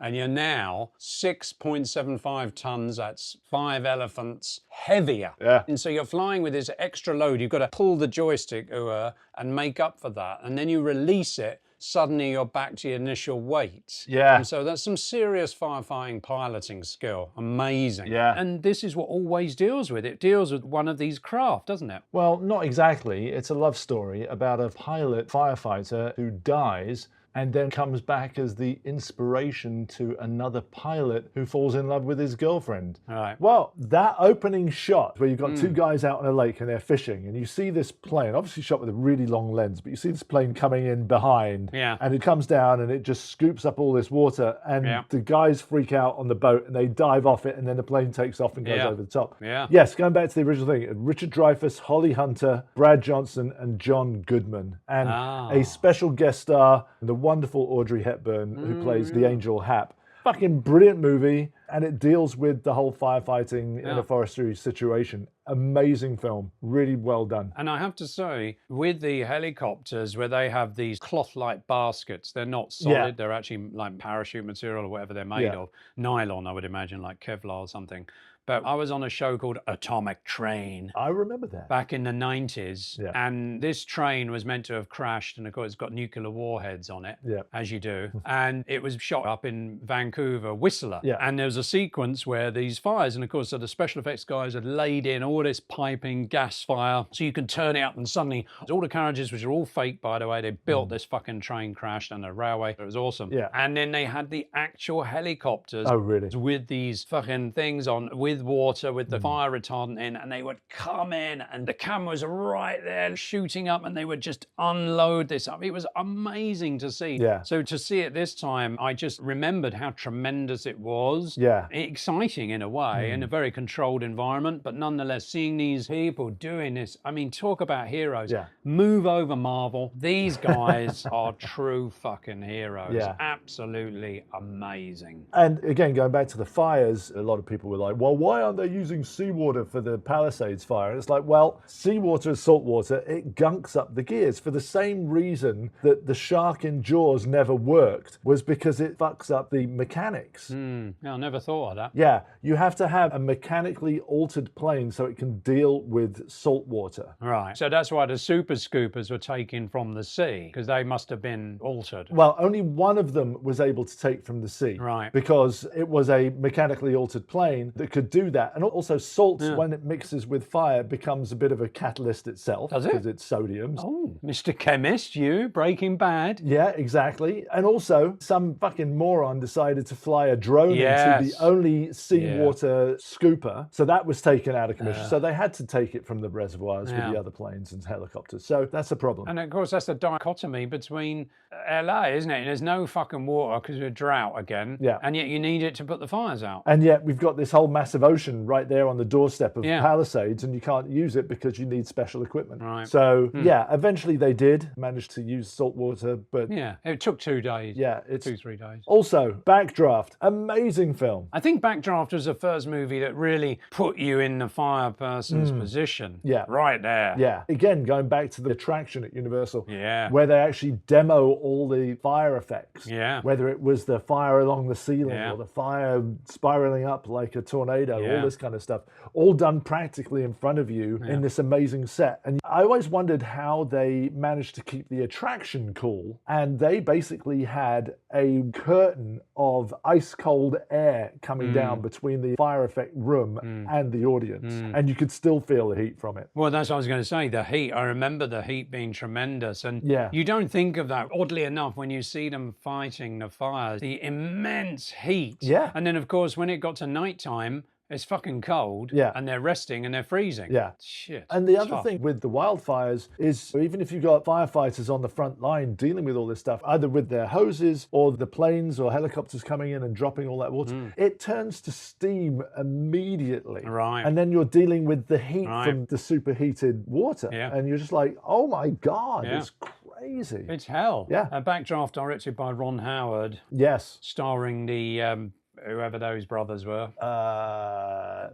S1: and you're now 6.75 tons, that's 5 elephants heavier.
S2: Yeah.
S1: And so you're flying with this extra load. You've got to pull the joystick and make up for that. And then you release it. Suddenly you're back to your initial weight.
S2: Yeah.
S1: And so that's some serious firefighting piloting skill. Amazing.
S2: Yeah.
S1: And this is what Always deals with. It deals with one of these craft, doesn't it?
S2: Well, not exactly. It's a love story about a pilot firefighter who dies and then comes back as the inspiration to another pilot who falls in love with his girlfriend.
S1: All right.
S2: Well, that opening shot where you've got two guys out on a lake and they're fishing and you see this plane, obviously shot with a really long lens, but you see this plane coming in behind and it comes down and it just scoops up all this water and the guys freak out on the boat and they dive off it and then the plane takes off and goes over the top.
S1: Yeah.
S2: Yes, going back to the original thing, Richard Dreyfuss, Holly Hunter, Brad Johnson and John Goodman. And a special guest star, the wonderful Audrey Hepburn, who plays the Angel Hap. Fucking brilliant movie, and it deals with the whole firefighting in a forestry situation. Amazing film, really well done.
S1: And I have to say, with the helicopters where they have these cloth-like baskets, they're not solid, they're actually like parachute material or whatever they're made of. Nylon, I would imagine, like Kevlar or something. But I was on a show called Atomic Train.
S2: I remember that.
S1: Back in the 90s.
S2: Yeah.
S1: And this train was meant to have crashed. And of course, it's got nuclear warheads on it, as you do. And it was shot up in Vancouver, Whistler.
S2: Yeah.
S1: And there was a sequence where these fires, and of course, so the special effects guys had laid in all this piping gas fire. So you can turn it up and suddenly, all the carriages, which are all fake, by the way, they built this fucking train crashed and a railway. It was awesome.
S2: Yeah.
S1: And then they had the actual helicopters.
S2: Oh, really?
S1: With these fucking things on, with water, with the fire retardant in, and they would come in and the cameras are right there shooting up and they would just unload this up. It was amazing to see.
S2: Yeah.
S1: So to see it this time, I just remembered how tremendous it was.
S2: Yeah.
S1: Exciting in a way, in a very controlled environment, but nonetheless, seeing these people doing this, I mean, talk about heroes.
S2: Yeah.
S1: Move over, Marvel. These guys are true fucking heroes.
S2: Yeah.
S1: Absolutely amazing.
S2: And again, going back to the fires, a lot of people were like, well, why aren't they using seawater for the Palisades fire? And it's like, well, seawater is salt water. It gunks up the gears for the same reason that the shark in Jaws never worked, was because it fucks up the mechanics.
S1: Yeah, I never thought of that.
S2: Yeah, you have to have a mechanically altered plane so it can deal with salt water.
S1: Right. So that's why the super scoopers were taken from the sea, because they must have been altered.
S2: Well, only one of them was able to take from the sea.
S1: Right.
S2: Because it was a mechanically altered plane that could do that. And also salt, when it mixes with fire, becomes a bit of a catalyst itself.
S1: Does it?
S2: Because it's sodium.
S1: Oh, Mr. Chemist, you, Breaking Bad.
S2: Yeah, exactly. And also, some fucking moron decided to fly a drone into the only seawater scooper. So that was taken out of commission. So they had to take it from the reservoirs with the other planes and helicopters. So that's a problem.
S1: And of course, that's the dichotomy between LA, isn't it? There's no fucking water because of a drought again.
S2: Yeah.
S1: And yet you need it to put the fires out.
S2: And yet we've got this whole massive ocean right there on the doorstep of Palisades, and you can't use it because you need special equipment.
S1: Right.
S2: So, eventually they did manage to use salt water, but...
S1: Yeah, it took 2 days.
S2: Yeah, it's...
S1: 2-3 days.
S2: Also, Backdraft. Amazing film.
S1: I think Backdraft was the first movie that really put you in the fire person's position.
S2: Yeah.
S1: Right there.
S2: Yeah. Again, going back to the attraction at Universal.
S1: Yeah.
S2: Where they actually demo all the fire effects.
S1: Yeah.
S2: Whether it was the fire along the ceiling
S1: Yeah.
S2: or the fire spiraling up like a tornado, all this kind of stuff. All done practically in front of you in this amazing set. And I always wondered how they managed to keep the attraction cool. And they basically had a curtain of ice cold air coming down between the fire effect room and the audience. And you could still feel the heat from it.
S1: Well, that's what I was going to say, the heat. I remember the heat being tremendous. And you don't think of that, oddly enough, when you see them fighting the fires, the immense heat.
S2: Yeah.
S1: And then, of course, when it got to nighttime, it's fucking cold.
S2: Yeah.
S1: And they're resting and they're freezing.
S2: Yeah.
S1: Shit.
S2: And the other thing with the wildfires is even if you've got firefighters on the front line dealing with all this stuff, either with their hoses or the planes or helicopters coming in and dropping all that water, it turns to steam immediately.
S1: Right.
S2: And then you're dealing with the heat from the superheated water.
S1: Yeah.
S2: And you're just like, oh my God, it's crazy.
S1: It's hell.
S2: Yeah.
S1: A Backdraft directed by Ron Howard,
S2: Yes.
S1: starring the whoever those brothers were,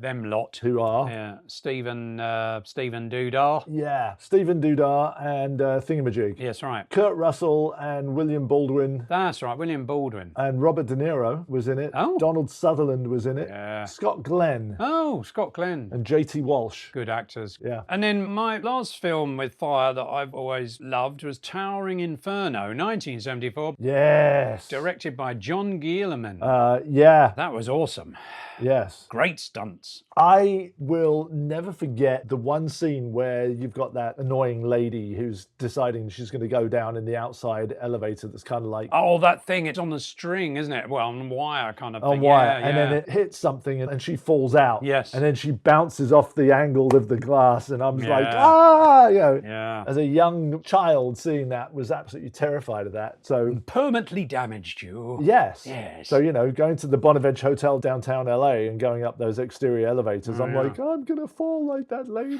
S1: them lot.
S2: Who are?
S1: Yeah, Stephen Dudar.
S2: Yeah. Stephen Dudar and Thingamajig.
S1: Yes, right.
S2: Kurt Russell and William Baldwin.
S1: That's right, William Baldwin.
S2: And Robert De Niro was in it.
S1: Oh.
S2: Donald Sutherland was in it.
S1: Yeah.
S2: Scott Glenn.
S1: Oh, Scott Glenn.
S2: And J.T. Walsh.
S1: Good actors.
S2: Yeah.
S1: And then my last film with fire that I've always loved was Towering Inferno, 1974.
S2: Yes.
S1: Directed by John Guillermin.
S2: Yeah.
S1: That was awesome.
S2: Yes.
S1: Great stunts.
S2: I will never forget the one scene where you've got that annoying lady who's deciding she's going to go down in the outside elevator that's kind of like...
S1: Oh, that thing, it's on the string, isn't it? Well, on wire kind of thing.
S2: On wire.
S1: Yeah,
S2: and then it hits something and she falls out.
S1: Yes.
S2: And then she bounces off the angle of the glass and I'm like,
S1: Yeah.
S2: As a young child, seeing that was absolutely terrified of that. So...
S1: Permanently damaged you.
S2: Yes.
S1: Yes.
S2: So, going to the Bonavent Hotel downtown LA and going up those exterior elevators, I'm like, I'm going to fall like that lady.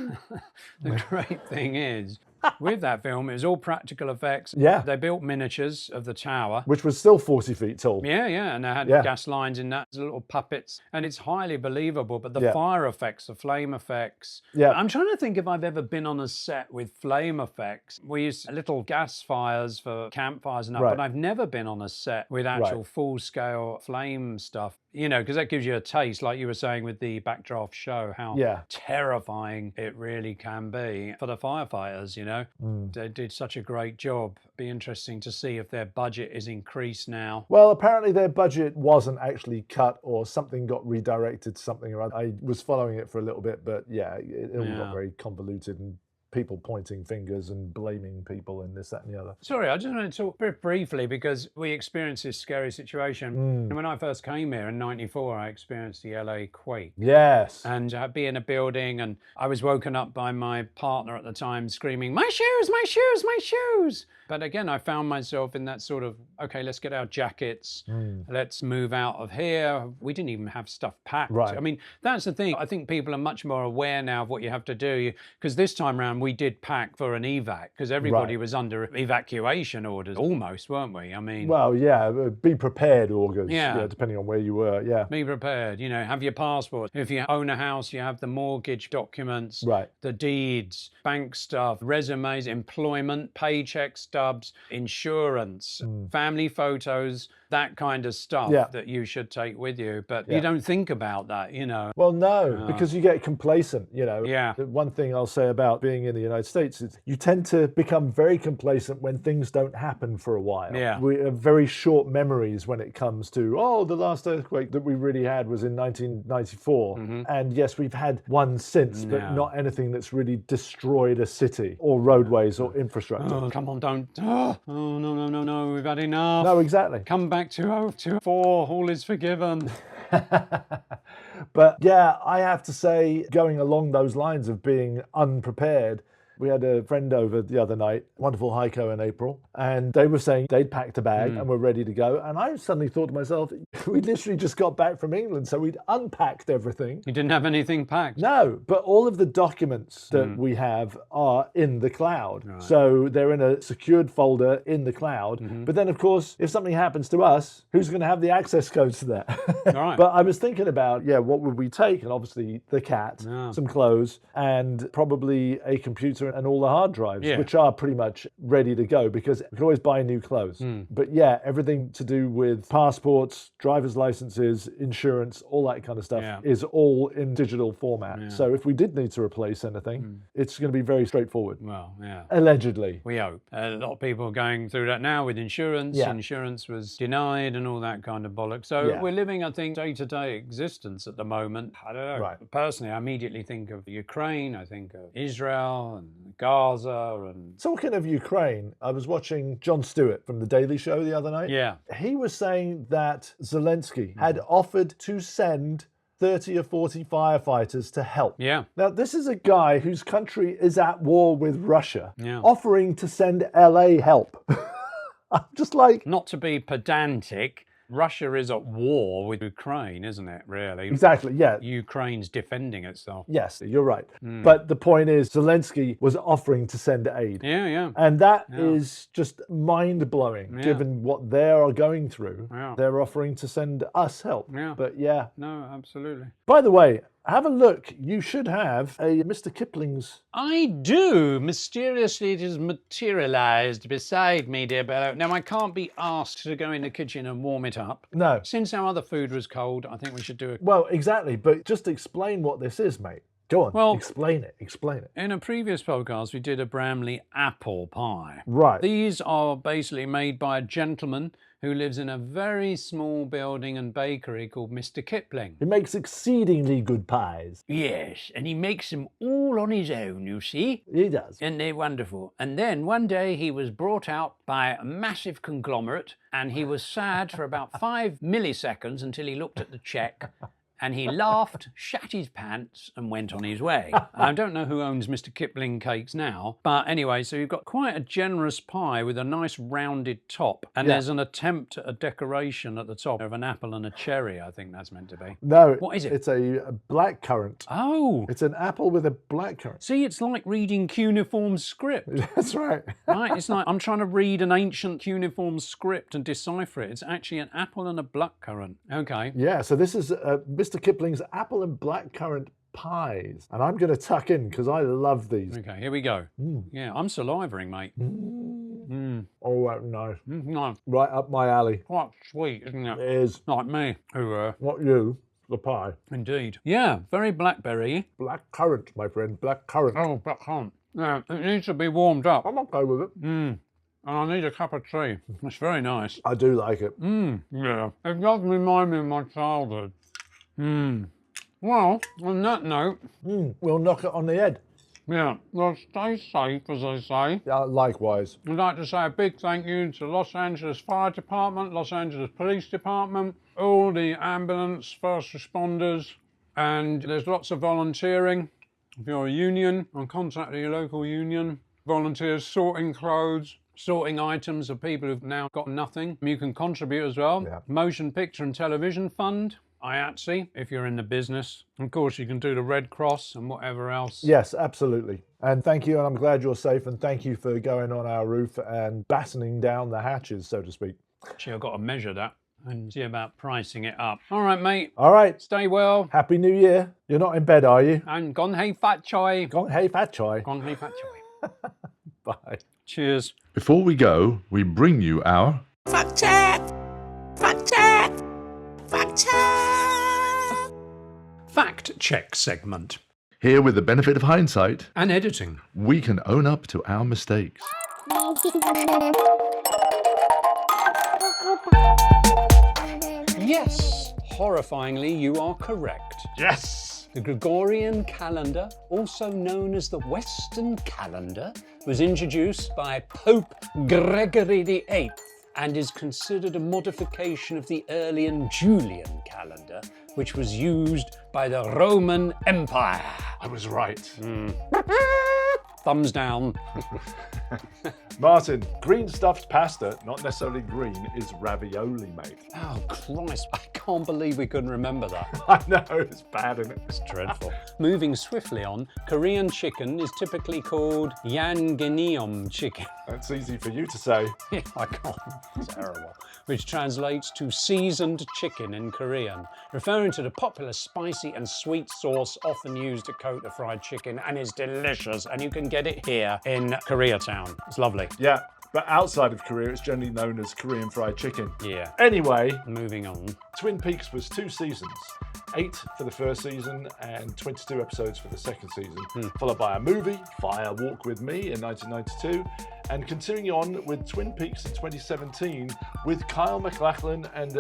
S1: The great thing is, with that film, it was all practical effects.
S2: Yeah.
S1: They built miniatures of the tower.
S2: Which was still 40 feet tall.
S1: Yeah, and they had gas lines in that, little puppets, and it's highly believable. But the fire effects, the flame effects.
S2: Yeah.
S1: I'm trying to think if I've ever been on a set with flame effects. We used little gas fires for campfires and that, but I've never been on a set with actual full-scale flame stuff. Because that gives you a taste, like you were saying with the Backdraft show, how terrifying it really can be for the firefighters, They did such a great job. Be interesting to see if their budget is increased now.
S2: Well, apparently their budget wasn't actually cut or something got redirected to something or other. I was following it for a little bit, but it all got very convoluted and people pointing fingers and blaming people and this, that, and the other.
S1: Sorry, I just want to talk very briefly because we experienced this scary situation. When I first came here in '94, I experienced the LA quake.
S2: Yes.
S1: And I'd be in a building and I was woken up by my partner at the time screaming, "My shoes, my shoes, my shoes!" But again, I found myself in that sort of, okay, let's get our jackets. Let's move out of here. We didn't even have stuff packed.
S2: Right.
S1: I mean, that's the thing. I think people are much more aware now of what you have to do. Because this time around, we did pack for an evac because everybody was under evacuation orders almost, weren't we? I mean...
S2: Well, be prepared orders, depending on where you were,
S1: Be prepared, have your passport. If you own a house, you have the mortgage documents, the deeds, bank stuff, resumes, employment, paycheck stubs, insurance, family photos, that kind of stuff
S2: Yeah.
S1: that you should take with you. But you don't think about that, you know.
S2: Well, no, because you get complacent, you know.
S1: Yeah.
S2: The one thing I'll say about being in the United States is you tend to become very complacent when things don't happen for a while.
S1: Yeah.
S2: We have very short memories when it comes to, the last earthquake that we really had was in 1994. And yes, we've had one since, but not anything that's really destroyed a city or roadways or infrastructure.
S1: Oh, come on, don't. Oh, no, we've had enough.
S2: No, exactly.
S1: Come back to 4, all is forgiven.
S2: But yeah, I have to say, going along those lines of being unprepared, we had a friend over the other night, wonderful Heiko and April, and they were saying they'd packed a bag and were ready to go. And I suddenly thought to myself, we literally just got back from England, so we'd unpacked everything.
S1: You didn't have anything packed?
S2: No, but all of the documents that we have are in the cloud. Right. So they're in a secured folder in the cloud. But then, of course, if something happens to us, who's going to have the access codes to that?
S1: Right.
S2: But I was thinking about, what would we take? And obviously the cat, some clothes, and probably a computer and all the hard drives, which are pretty much ready to go because we can always buy new clothes. But everything to do with passports, driver's licenses, insurance, all that kind of stuff is all in digital format. So if we did need to replace anything, it's going to be very straightforward.
S1: Well,
S2: Allegedly.
S1: we hope. A lot of people are going through that now with insurance. Insurance was denied and all that kind of bollocks. So we're living, I think, day-to-day existence at the moment. I don't know.
S2: Right.
S1: Personally, I immediately think of Ukraine. I think of Israel and Gaza. And
S2: talking of Ukraine, I was watching Jon Stewart from The Daily Show the other night.
S1: Yeah.
S2: He was saying that Zelensky had offered to send 30 or 40 firefighters to help.
S1: Yeah.
S2: Now, this is a guy whose country is at war with Russia,
S1: Yeah.
S2: offering to send LA help. I'm just like...
S1: Not to be pedantic, Russia is at war with Ukraine, isn't it, really?
S2: Exactly, yeah.
S1: Ukraine's defending itself.
S2: Yes, you're right. But the point is, Zelensky was offering to send aid.
S1: Yeah.
S2: And that is just mind-blowing, given what they are going through.
S1: Yeah.
S2: They're offering to send us help.
S1: Yeah.
S2: But
S1: No, absolutely.
S2: By the way, have a look. You should have a Mr. Kipling's.
S1: I do. Mysteriously, it is materialised beside me, dear Bello. Now, I can't be asked to go in the kitchen and warm it up.
S2: No.
S1: Since our other food was cold, I think we should do it.
S2: Well, exactly. But just explain what this is, mate. Go on.
S1: Well,
S2: explain it.
S1: In a previous podcast, we did a Bramley apple pie.
S2: Right.
S1: These are basically made by a gentleman who lives in a very small building and bakery called Mr. Kipling.
S2: He makes exceedingly good pies.
S1: Yes, and he makes them all on his own, you see.
S2: He does.
S1: And they're wonderful. And then one day he was brought out by a massive conglomerate and he was sad for about 5 milliseconds until he looked at the check. And he laughed, shat his pants, and went on his way. I don't know who owns Mr. Kipling Cakes now. But anyway, so you've got quite a generous pie with a nice rounded top. And there's an attempt at a decoration at the top of an apple and a cherry, I think that's meant to be.
S2: No.
S1: What is it?
S2: It's a blackcurrant.
S1: Oh.
S2: It's an apple with a blackcurrant.
S1: See, it's like reading cuneiform script.
S2: That's right.
S1: Right? It's like I'm trying to read an ancient cuneiform script and decipher it. It's actually an apple and a blackcurrant. Okay.
S2: Yeah, so this is Mr. Kipling's apple and blackcurrant pies. And I'm going to tuck in because I love these.
S1: Okay, here we go. Yeah, I'm salivating, mate.
S2: Oh, that's nice.
S1: Nice.
S2: Right up my alley.
S1: Quite sweet, isn't it?
S2: It is.
S1: Like me. Who,
S2: Not you, the pie.
S1: Indeed. Yeah, very blackberry.
S2: Blackcurrant, my friend, blackcurrant.
S1: Oh, blackcurrant. Yeah, it needs to be warmed up.
S2: I'm okay with it.
S1: And I need a cup of tea. It's very nice.
S2: I do like it.
S1: Yeah. It does remind me of my childhood. Well, on that note...
S2: We'll knock it on the head.
S1: Yeah, well, stay safe, as I say.
S2: Yeah, likewise.
S1: I'd like to say a big thank you to Los Angeles Fire Department, Los Angeles Police Department, all the ambulance, first responders, and there's lots of volunteering. If you're a union, contact your local union. Volunteers sorting clothes, sorting items of people who've now got nothing. You can contribute as well.
S2: Yeah.
S1: Motion Picture and Television Fund, IATSE, if you're in the business. Of course, you can do the Red Cross and whatever else.
S2: Yes, absolutely. And thank you, and I'm glad you're safe, and thank you for going on our roof and battening down the hatches, so to speak.
S1: Actually, I've got to measure that and see about pricing it up. All right, mate.
S2: All right.
S1: Stay well.
S2: Happy New Year. You're not in bed, are you?
S1: And gone hey fat choy.
S2: Gong hey fat choy.
S1: Gone hey fat choy.
S2: Bye.
S1: Cheers.
S3: Before we go, we bring you our
S4: Fact check! Fact chap.
S1: Fact check segment.
S2: Here, with the benefit of hindsight,
S1: And editing.
S2: we can own up to our mistakes.
S1: Yes, horrifyingly, you are correct.
S2: Yes!
S1: The Gregorian calendar, also known as the Western calendar, was introduced by Pope Gregory VIII and is considered a modification of the earlier Julian calendar, which was used by the Roman Empire.
S2: I was right.
S1: Thumbs down.
S2: Martin, green stuffed pasta, not necessarily green, is ravioli, mate.
S1: Oh, Christ, I can't believe we couldn't remember that.
S2: I know, it's bad, isn't it?
S1: It's dreadful. Moving swiftly on, Korean chicken is typically called Yangeneom chicken.
S2: That's easy for you to say.
S1: Yeah, I can't. It's terrible. Which translates to seasoned chicken in Korean, referring to the popular spicy and sweet sauce often used to coat the fried chicken, and is delicious. And you can get it here in Koreatown. It's lovely.
S2: Yeah, but outside of Korea, it's generally known as Korean fried chicken.
S1: Yeah.
S2: Anyway,
S1: Moving on.
S2: Twin Peaks was 2 seasons. 8 for the first season and 22 episodes for the second season, followed by a movie, Fire Walk With Me in 1992, and continuing on with Twin Peaks in 2017 with Kyle MacLachlan and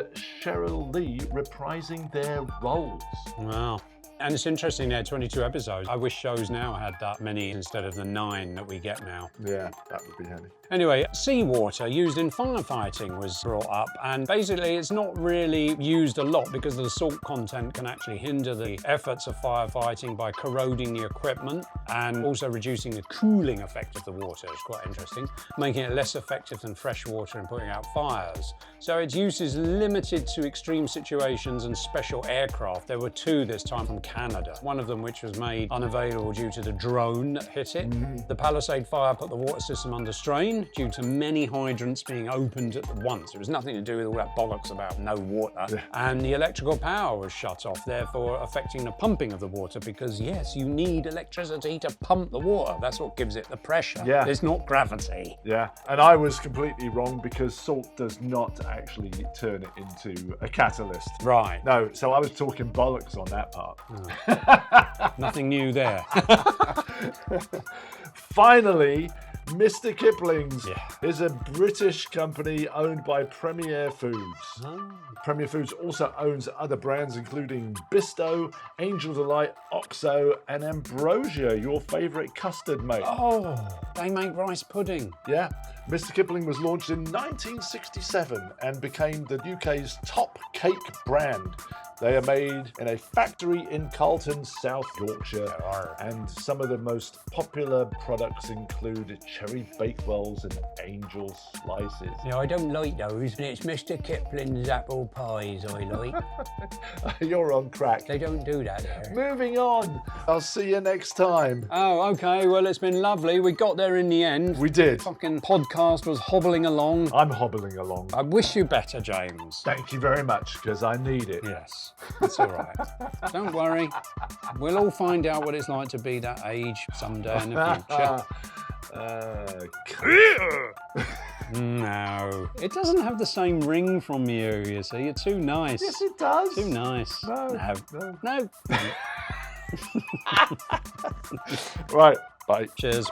S2: Cheryl Lee reprising their roles.
S1: Wow. And it's interesting, there are 22 episodes. I wish shows now had that many instead of the 9 that we get now.
S2: Yeah, that would be handy.
S1: Anyway, seawater used in firefighting was brought up, and basically it's not really used a lot because the salt content can actually hinder the efforts of firefighting by corroding the equipment and also reducing the cooling effect of the water. It's quite interesting, making it less effective than fresh water in putting out fires. So its use is limited to extreme situations and special aircraft. There were 2 this time from Canada, one of them which was made unavailable due to the drone that hit it. The Palisade fire put the water system under strain due to many hydrants being opened at once. It was nothing to do with all that bollocks about no water. And the electrical power was shut off, therefore affecting the pumping of the water, because yes, you need electricity to pump the water. That's what gives it the pressure.
S2: Yeah.
S1: It's not gravity.
S2: Yeah, and I was completely wrong because salt does not actually turn it into a catalyst.
S1: Right.
S2: No, so I was talking bollocks on that part.
S1: Nothing new there.
S2: Finally, Mr. Kipling's
S1: Yeah.
S2: is a British company owned by Premier Foods. Premier Foods also owns other brands including Bisto, Angel Delight, Oxo, and Ambrosia, your favourite custard mate.
S1: Oh, they make rice pudding.
S2: Yeah, Mr. Kipling was launched in 1967 and became the UK's top cake brand. They are made in a factory in Carlton, South Yorkshire, and some of the most popular products include cherry bakewells and angel slices.
S1: Yeah, I don't like those. And it's Mr. Kipling's apple pies I like.
S2: You're on crack.
S1: They don't do that there.
S2: Moving on. I'll see you next time.
S1: Oh, okay. Well, it's been lovely. We got there in the end.
S2: We did.
S1: Fucking podcast was hobbling along.
S2: I'm hobbling along.
S1: I wish you better, James.
S2: Thank you very much, because I need it.
S1: Yes, it's all right. Don't worry. We'll all find out what it's like to be that age someday in the future. No, it doesn't have the same ring from you see. You're too nice.
S2: Yes, it does.
S1: Too nice. No.
S2: Right, bye.
S1: Cheers.